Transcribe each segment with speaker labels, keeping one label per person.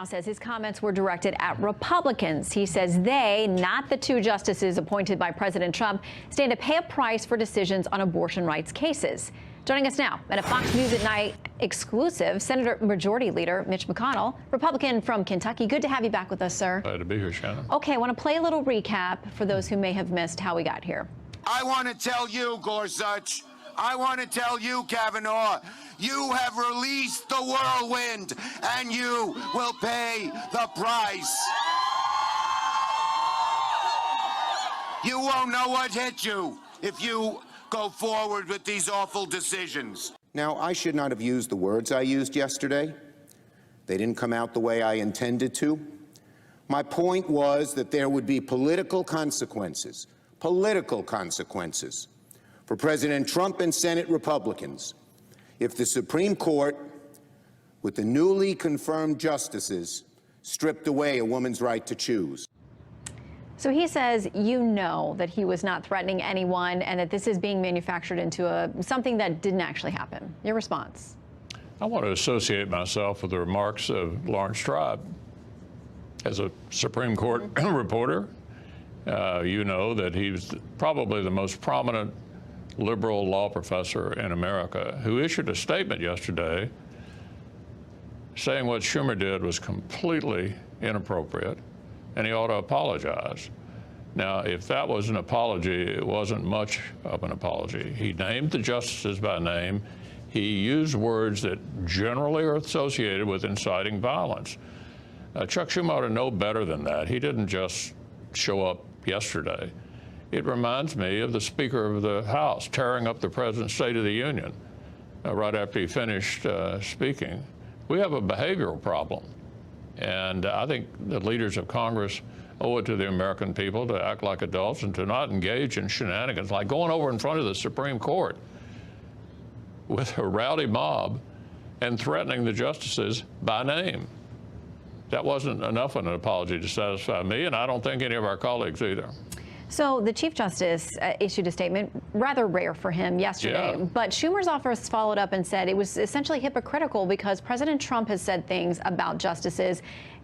Speaker 1: now says his comments were directed at Republicans. He says they, not the two justices appointed by President Trump, stand to pay a price for decisions on abortion rights cases. Joining us now at a Fox News at Night exclusive, Senator Majority Leader Mitch McConnell, Republican from Kentucky. Good to have you back with us, sir.
Speaker 2: Glad to be here, Shannon.
Speaker 1: Okay, I want to play a little recap for those who may have missed how we got here.
Speaker 3: I want to tell you, Gorsuch, I want to tell you, Kavanaugh, you have released the whirlwind, and you will pay the price. You won't know what hit you if you go forward with these awful decisions.
Speaker 4: Now, I should not have used the words I used yesterday. They didn't come out the way I intended to. My point was that there would be political consequences for President Trump and Senate Republicans if the Supreme Court, with the newly confirmed justices, stripped away a woman's right to choose.
Speaker 1: So he says you know that he was not threatening anyone and that this is being manufactured into something that didn't actually happen. Your response?
Speaker 2: I want to associate myself with the remarks of Lawrence Tribe. As a Supreme Court reporter, you know that he was probably the most prominent liberal law professor in America who issued a statement yesterday saying what Schumer did was completely inappropriate and he ought to apologize. Now, if that was an apology, it wasn't much of an apology. He named the justices by name. He used words that generally are associated with inciting violence. Chuck Schumer ought to know better than that. He didn't just show up yesterday. It reminds me of the Speaker of the House tearing up the President's State of the Union right after he finished speaking. We have a behavioral problem. And I think the leaders of Congress owe it to the American people to act like adults and to not engage in shenanigans like going over in front of the Supreme Court with a rowdy mob and threatening the justices by name. That wasn't enough of an apology to satisfy me, and I don't think any of our colleagues either.
Speaker 1: So the Chief Justice issued a statement, rather rare for him, yesterday. Yeah. But Schumer's office followed up and said it was essentially hypocritical because President Trump has said things about justices,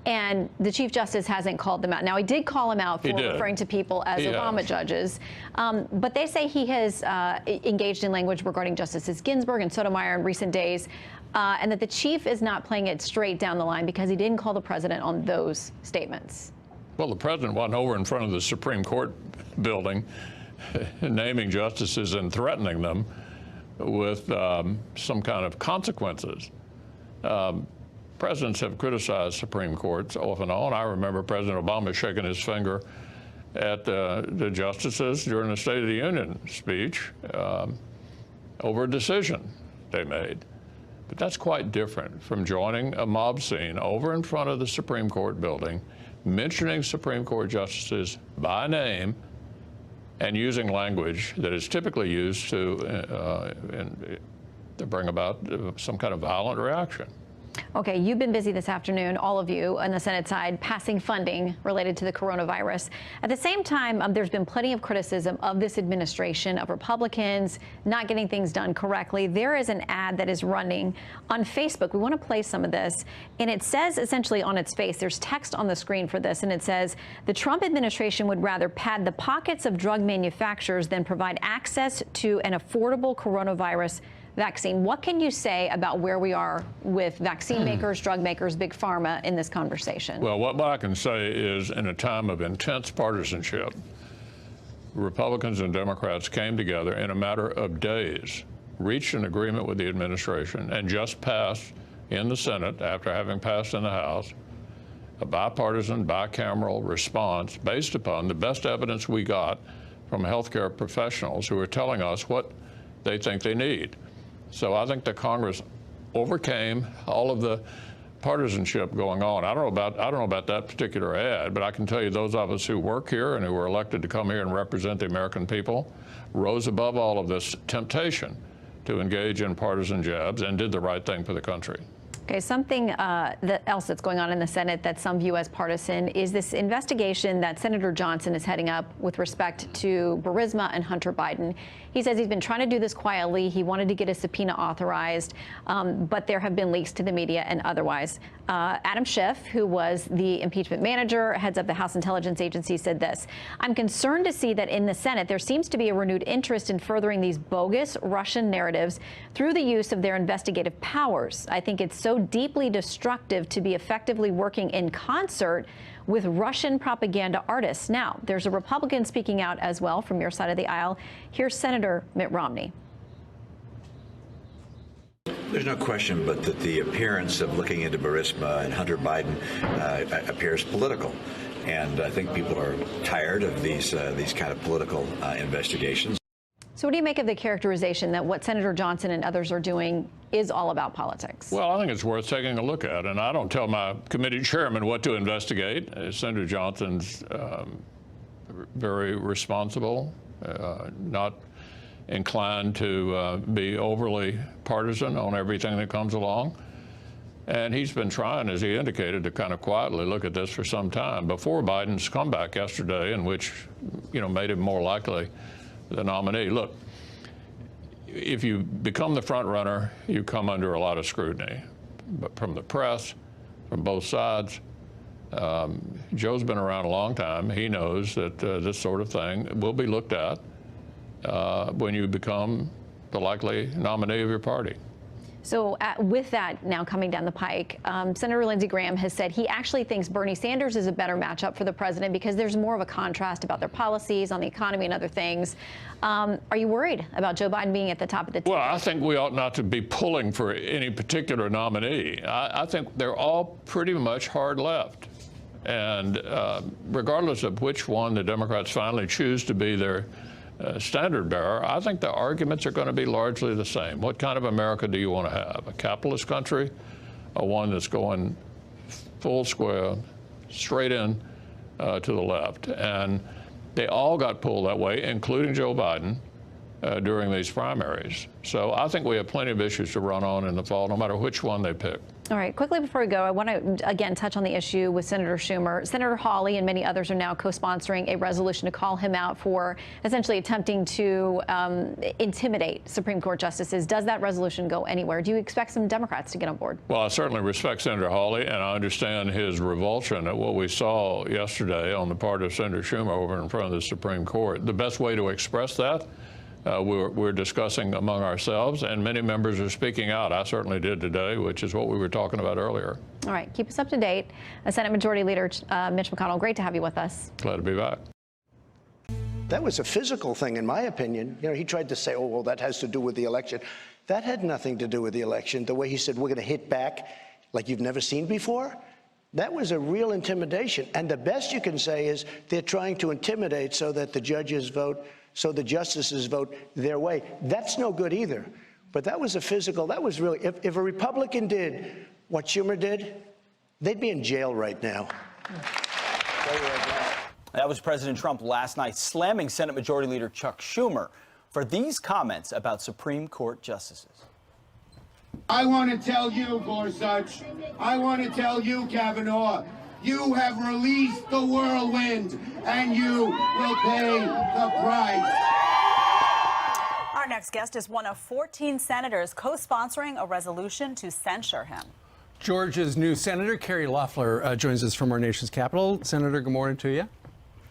Speaker 1: and the Chief Justice hasn't called them out. Now, he did call him out for referring to people as Obama judges. But they say he has engaged in language regarding Justices Ginsburg and Sotomayor in recent days, and that the Chief is not playing it straight down the line because he didn't call the president on those statements.
Speaker 2: Well, the president wasn't over in front of the Supreme Court building naming justices and threatening them with some kind of consequences. Presidents have criticized Supreme Courts off and on. I remember President Obama shaking his finger at the justices during the State of the Union speech over a decision they made. But that's quite different from joining a mob scene over in front of the Supreme Court building, mentioning Supreme Court justices by name and using language that is typically used to bring about some kind of violent reaction.
Speaker 1: Okay, you've been busy this afternoon, all of you on the Senate side, passing funding related to the coronavirus. At the same time, there's been plenty of criticism of this administration, of Republicans not getting things done correctly. There is an ad that is running on Facebook. We want to play some of this, and it says essentially on its face, there's text on the screen for this, and it says, the Trump administration would rather pad the pockets of drug manufacturers than provide access to an affordable coronavirus vaccine. What can you say about where we are with vaccine makers, drug makers, big pharma in this conversation?
Speaker 2: Well, what I can say is in a time of intense partisanship, Republicans and Democrats came together in a matter of days, reached an agreement with the administration, and just passed in the Senate, after having passed in the House, a bipartisan, bicameral response based upon the best evidence we got from healthcare professionals who are telling us what they think they need. So I think the Congress overcame all of the partisanship going on. I don't know about that particular ad, but I can tell you those of us who work here and who were elected to come here and represent the American people rose above all of this temptation to engage in partisan jabs and did the right thing for the country.
Speaker 1: Okay, something else that's going on in the Senate that some view as partisan is this investigation that Senator Johnson is heading up with respect to Burisma and Hunter Biden. He says he's been trying to do this quietly. He wanted to get a subpoena authorized, but there have been leaks to the media and otherwise. Adam Schiff, who was the impeachment manager, heads of the House Intelligence Agency, said this: "I'm concerned to see that in the Senate there seems to be a renewed interest in furthering these bogus Russian narratives through the use of their investigative powers. I think it's so deeply destructive to be effectively working in concert with Russian propaganda artists." Now, there's a Republican speaking out as well from your side of the aisle. Here's Senator Mitt Romney.
Speaker 5: There's no question but that the appearance of looking into Burisma and Hunter Biden appears political. And I think people are tired of these kind of political investigations.
Speaker 1: So what do you make of the characterization that what Senator Johnson and others are doing is all about politics?
Speaker 2: Well, I think it's worth taking a look at, and I don't tell my committee chairman what to investigate. Senator Johnson's very responsible, not inclined to be overly partisan on everything that comes along. And he's been trying, as he indicated, to kind of quietly look at this for some time before Biden's comeback yesterday, in which, made him more likely the nominee. Look, if you become the front runner, you come under a lot of scrutiny, but from the press, from both sides. Joe's been around a long time. He knows that this sort of thing will be looked at when you become the likely nominee of your party.
Speaker 1: So with that now coming down the pike, Senator Lindsey Graham has said he actually thinks Bernie Sanders is a better matchup for the president because there's more of a contrast about their policies on the economy and other things. Are you worried about Joe Biden being at the top of the ticket?
Speaker 2: Well, I think we ought not to be pulling for any particular nominee. I think they're all pretty much hard left. And regardless of which one the Democrats finally choose to be their standard bearer, I think the arguments are going to be largely the same. What kind of America do you want to have? A capitalist country, or one that's going full square, straight in to the left? And they all got pulled that way, including Joe Biden, during these primaries. So I think we have plenty of issues to run on in the fall, no matter which one they pick.
Speaker 1: All right, quickly before we go, I want to again touch on the issue with Senator Schumer. Senator Hawley and many others are now co-sponsoring a resolution to call him out for essentially attempting to intimidate Supreme Court justices. Does that resolution go anywhere? Do you expect some Democrats to get on board?
Speaker 2: Well, I certainly respect Senator Hawley, and I understand his revulsion at what we saw yesterday on the part of Senator Schumer over in front of the Supreme Court. The best way to express that, we're discussing among ourselves, and many members are speaking out. I certainly did today, which is what we were talking about earlier.
Speaker 1: All right, keep us up to date. Senate Majority Leader Mitch McConnell, great to have you with us.
Speaker 2: Glad to be back.
Speaker 6: That was a physical thing, in my opinion. He tried to say, oh, well, that has to do with the election. That had nothing to do with the election. The way he said, we're going to hit back like you've never seen before, that was a real intimidation. And the best you can say is they're trying to intimidate so that the judges vote, so the justices vote their way. That's no good either. But that was a physical, that was really, if a Republican did what Schumer did, they'd be in jail right now.
Speaker 7: That was President Trump last night slamming Senate Majority Leader Chuck Schumer for these comments about Supreme Court justices.
Speaker 3: I want to tell you, Gorsuch, I want to tell you, Kavanaugh, you have released the whirlwind, and you will pay the price.
Speaker 8: Our next guest is one of 14 senators co-sponsoring a resolution to censure him.
Speaker 9: Georgia's new Senator Carrie Loeffler joins us from our nation's capital. Senator, good morning to you.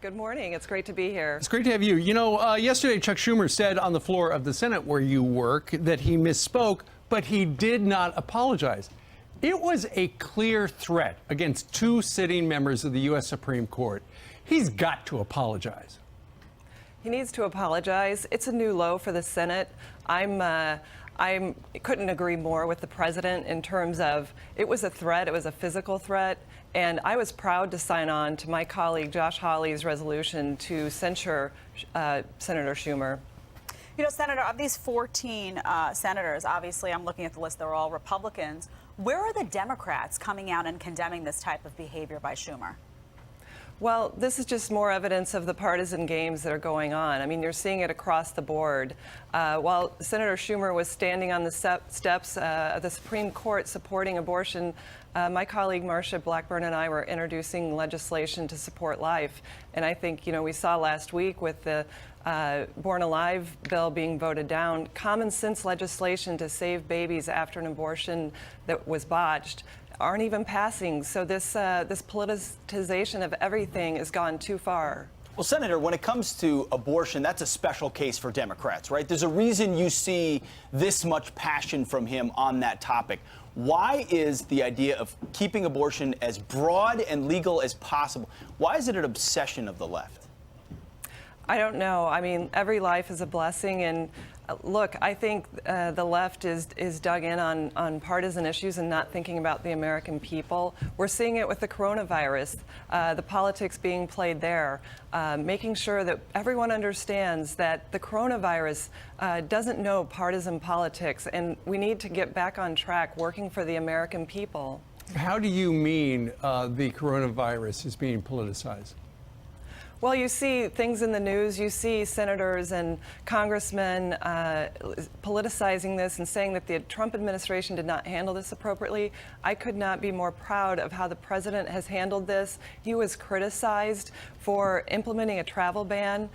Speaker 10: Good morning. It's great to be here.
Speaker 9: It's great to have you. Yesterday Chuck Schumer said on the floor of the Senate where you work that he misspoke, but he did not apologize. It was a clear threat against two sitting members of the U.S. Supreme Court. He's got to apologize.
Speaker 10: He needs to apologize. It's a new low for the Senate. I couldn't agree more with the president in terms of it was a threat. It was a physical threat. And I was proud to sign on to my colleague Josh Hawley's resolution to censure Senator Schumer.
Speaker 8: You know, Senator, of these 14 senators, obviously I'm looking at the list, they're all Republicans. Where are the Democrats coming out and condemning this type of behavior by Schumer?
Speaker 10: Well, this is just more evidence of the partisan games that are going on. I mean, you're seeing it across the board. While Senator Schumer was standing on the steps of the Supreme Court supporting abortion, my colleague Marcia Blackburn and I were introducing legislation to support life. And I think, we saw last week with the Born Alive bill being voted down, common sense legislation to save babies after an abortion that was botched aren't even passing. So this politicization of everything has gone too far.
Speaker 7: Well, Senator, when it comes to abortion, that's a special case for Democrats, right? There's a reason you see this much passion from him on that topic. Why is the idea of keeping abortion as broad and legal as possible, why is it an obsession of the left?
Speaker 10: I don't know. I mean, every life is a blessing, and look, I think the left is dug in on partisan issues and not thinking about the American people. We're seeing it with the coronavirus, the politics being played there, making sure that everyone understands that the coronavirus doesn't know partisan politics, and we need to get back on track working for the American people.
Speaker 9: How do you mean the coronavirus is being politicized?
Speaker 10: Well, you see things in the news. You see senators and congressmen politicizing this and saying that the Trump administration did not handle this appropriately. I could not be more proud of how the president has handled this. He was criticized for implementing a travel ban.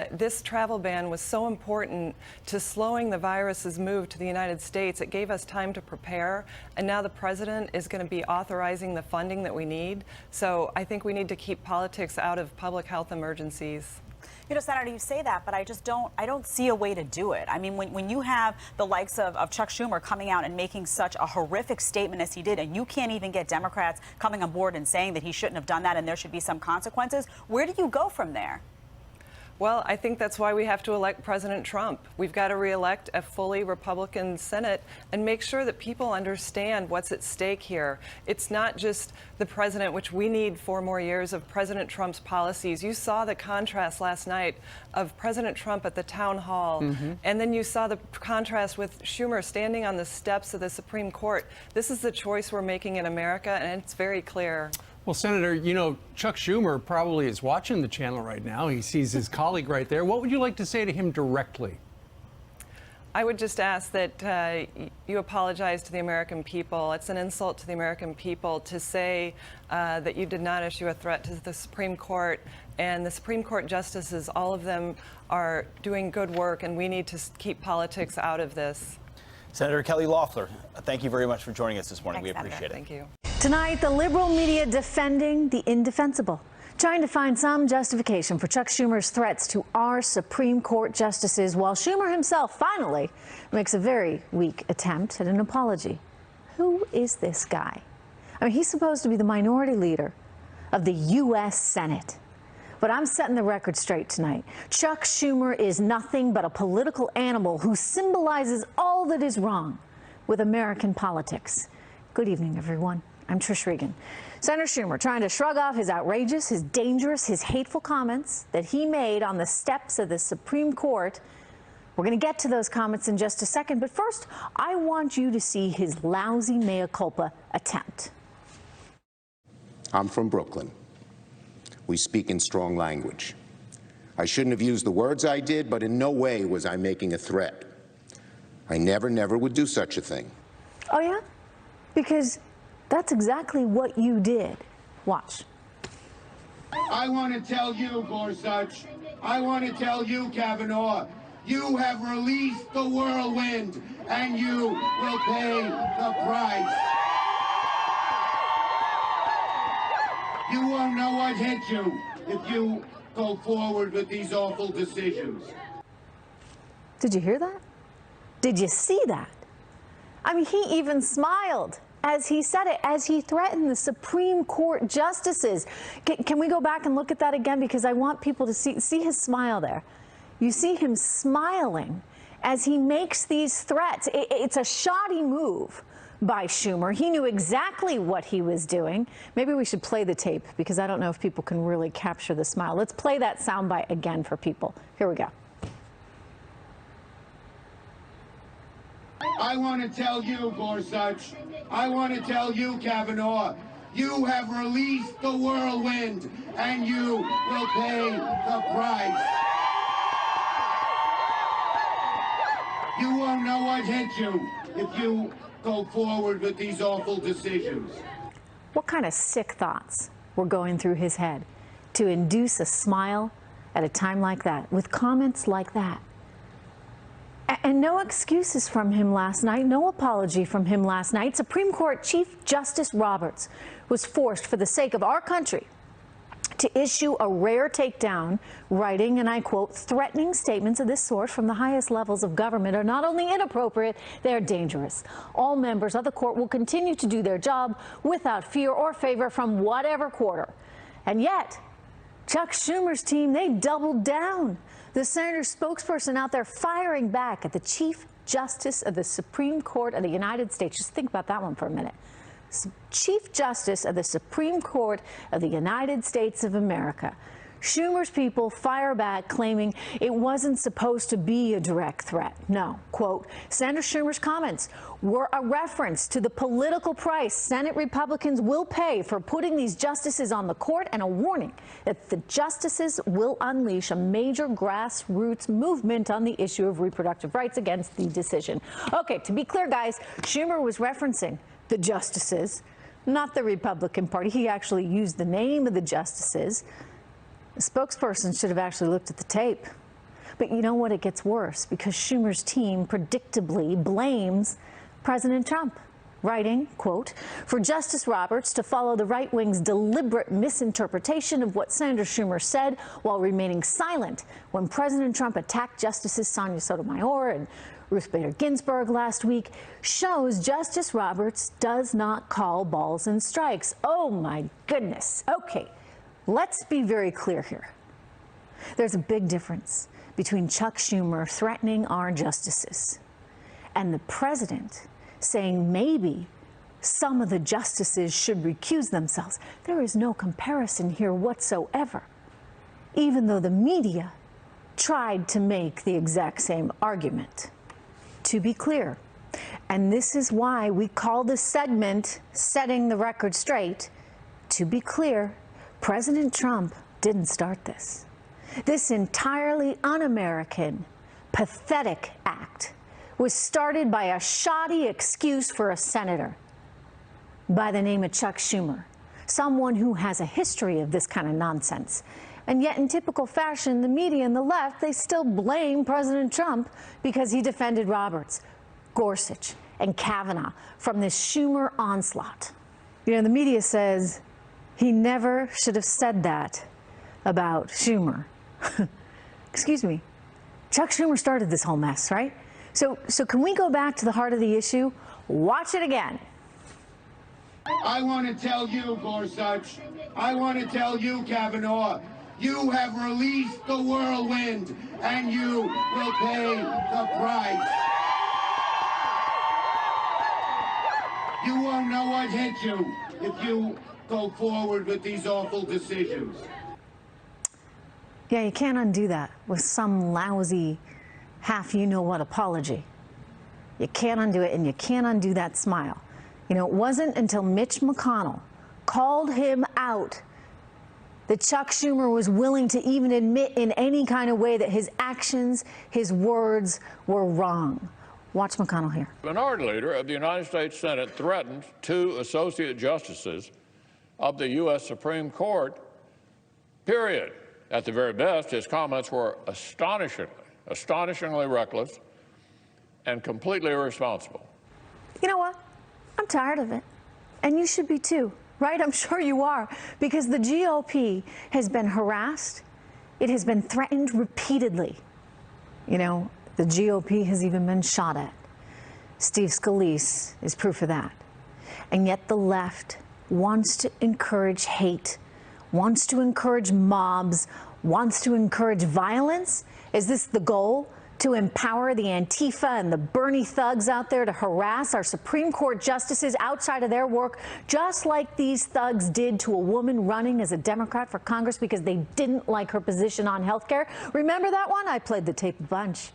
Speaker 10: This travel ban was so important to slowing the virus's move to the United States. It gave us time to prepare, and now the president is going to be authorizing the funding that we need. So I think we need to keep politics out of public health emergencies.
Speaker 8: Senator, you say that, but I don't see a way to do it. I mean, when you have the likes of Chuck Schumer coming out and making such a horrific statement as he did, and you can't even get Democrats coming on board and saying that he shouldn't have done that and there should be some consequences, where do you go from there?
Speaker 10: Well, I think that's why we have to elect President Trump. We've got to reelect a fully Republican Senate and make sure that people understand what's at stake here. It's not just the president, which we need 4 more years of President Trump's policies. You saw the contrast last night of President Trump at the town hall, and then you saw the contrast with Schumer standing on the steps of the Supreme Court. This is the choice we're making in America, and it's very clear.
Speaker 9: Well, Senator, Chuck Schumer probably is watching the channel right now. He sees his colleague right there. What would you like to say to him directly?
Speaker 10: I would just ask that you apologize to the American people. It's an insult to the American people to say that you did not issue a threat to the Supreme Court. And the Supreme Court justices, all of them are doing good work, and we need to keep politics out of this.
Speaker 7: Senator Kelly Loeffler, thank you very much for joining us this morning.
Speaker 8: Thanks,
Speaker 7: we appreciate
Speaker 8: Senator.
Speaker 7: it.
Speaker 10: Thank you.
Speaker 11: Tonight, the liberal media defending the indefensible, trying to find some justification for Chuck Schumer's threats to our Supreme Court justices, while Schumer himself finally makes a very weak attempt at an apology. Who is this guy? I mean, he's supposed to be the minority leader of the U.S. Senate. But I'm setting the record straight tonight. Chuck Schumer is nothing but a political animal who symbolizes all that is wrong with American politics. Good evening, everyone. I'm Trish Regan. Senator Schumer trying to shrug off his outrageous, his dangerous, his hateful comments that he made on the steps of the Supreme Court. We're going to get to those comments in just a second, but first, I want you to see his lousy mea culpa attempt.
Speaker 4: I'm from Brooklyn. We speak in strong language. I shouldn't have used the words I did, but in no way was I making a threat. I never would do such a thing.
Speaker 11: Oh, yeah? Because that's exactly what you did. Watch.
Speaker 3: I want to tell you, Gorsuch, I want to tell you, Kavanaugh, you have released the whirlwind, and you will pay the price. You won't know what hit you if you go forward with these awful decisions.
Speaker 11: Did you hear that? Did you see that? I mean, he even smiled as he said it, as he threatened the Supreme Court justices. Can we go back and look at that again? Because I want people to see his smile there. You see him smiling as he makes these threats. It's a shoddy move by Schumer. He knew exactly what he was doing. Maybe we should play the tape, because I don't know if people can really capture the smile. Let's play that soundbite again for people. Here we go.
Speaker 3: I want to tell you, Gorsuch, I want to tell you, Kavanaugh, You have released the whirlwind, and you will pay the price. You won't know what hit you if you go forward with these awful decisions.
Speaker 11: What kind of sick thoughts were going through his head to induce a smile at a time like that, with comments like that? And no excuses from him last night, no apology from him last night. Supreme Court Chief Justice Roberts was forced, for the sake of our country, to issue a rare takedown, writing, and I quote, "Threatening statements of this sort from the highest levels of government are not only inappropriate, they are dangerous. All members of the court will continue to do their job without fear or favor from whatever quarter." And yet, Chuck Schumer's team, they doubled down. The senator's spokesperson out there firing back at the Chief Justice of the Supreme Court of the United States. Just think about that one for a minute. Chief Justice of the Supreme Court of the United States of America. Schumer's people fire back, claiming it wasn't supposed to be a direct threat. No, quote, Senator Schumer's comments were a reference to the political price Senate Republicans will pay for putting these justices on the court, and a warning that the justices will unleash a major grassroots movement on the issue of reproductive rights against the decision. Okay, to be clear, guys, Schumer was referencing the justices, not the Republican Party. He actually used the name of the justices. The spokesperson should have actually looked at the tape. But you know what? It gets worse, because Schumer's team predictably blames President Trump, writing, quote, "For Justice Roberts to follow the right wing's deliberate misinterpretation of what Senator Schumer said while remaining silent when President Trump attacked Justices Sonia Sotomayor and Ruth Bader Ginsburg last week shows Justice Roberts does not call balls and strikes." Oh my goodness. Okay, let's be very clear here. There's a big difference between Chuck Schumer threatening our justices and the president saying maybe some of the justices should recuse themselves. There is no comparison here whatsoever, even though the media tried to make the exact same argument. To be clear, and this is why we call this segment Setting the Record Straight, to be clear, President Trump didn't start this. This entirely un-American, pathetic act was started by a shoddy excuse for a senator by the name of Chuck Schumer, someone who has a history of this kind of nonsense. And yet, in typical fashion, the media and the left, they still blame President Trump because he defended Roberts, Gorsuch, and Kavanaugh from this Schumer onslaught. You know, the media says he never should have said that about Schumer. Excuse me. Chuck Schumer started this whole mess, right? So can we go back to the heart of the issue? Watch it again.
Speaker 3: I want to tell you, Gorsuch, I want to tell you, Kavanaugh, you have released the whirlwind, and you will pay the price. You won't know what hit you if you go forward with these awful decisions.
Speaker 11: Yeah, you can't undo that with some lousy half-you-know-what apology. You can't undo it, and you can't undo that smile. You know, it wasn't until Mitch McConnell called him out that Chuck Schumer was willing to even admit in any kind of way that his actions, his words were wrong. Watch McConnell here.
Speaker 2: The minority leader of the United States Senate threatened 2 associate justices of the U.S. Supreme Court, period. At the very best, his comments were astonishingly reckless and completely irresponsible.
Speaker 11: You know what? I'm tired of it. And you should be too, right? I'm sure you are, because the GOP has been harassed. It has been threatened repeatedly. You know, the GOP has even been shot at. Steve Scalise is proof of that. And yet the left wants to encourage hate, wants to encourage mobs, wants to encourage violence. Is this the goal? To empower the Antifa and the Bernie thugs out there to harass our Supreme Court justices outside of their work, just like these thugs did to a woman running as a Democrat for Congress because they didn't like her position on health care? Remember that one? I played the tape a bunch.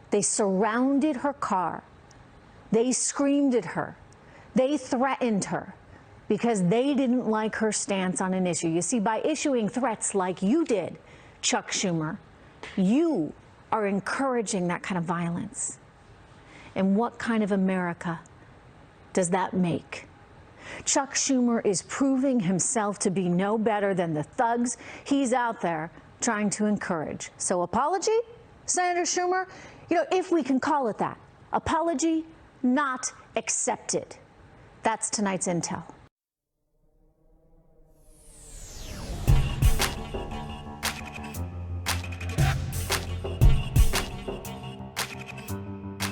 Speaker 11: They surrounded her car. They screamed at her. They threatened her. because they didn't like her stance on an issue. You see, by issuing threats like you did, Chuck Schumer, you are encouraging that kind of violence. And what kind of America does that make? Chuck Schumer is proving himself to be no better than the thugs he's out there trying to encourage. So apology, Senator Schumer, you know, if we can call it that. Apology not accepted. That's tonight's intel.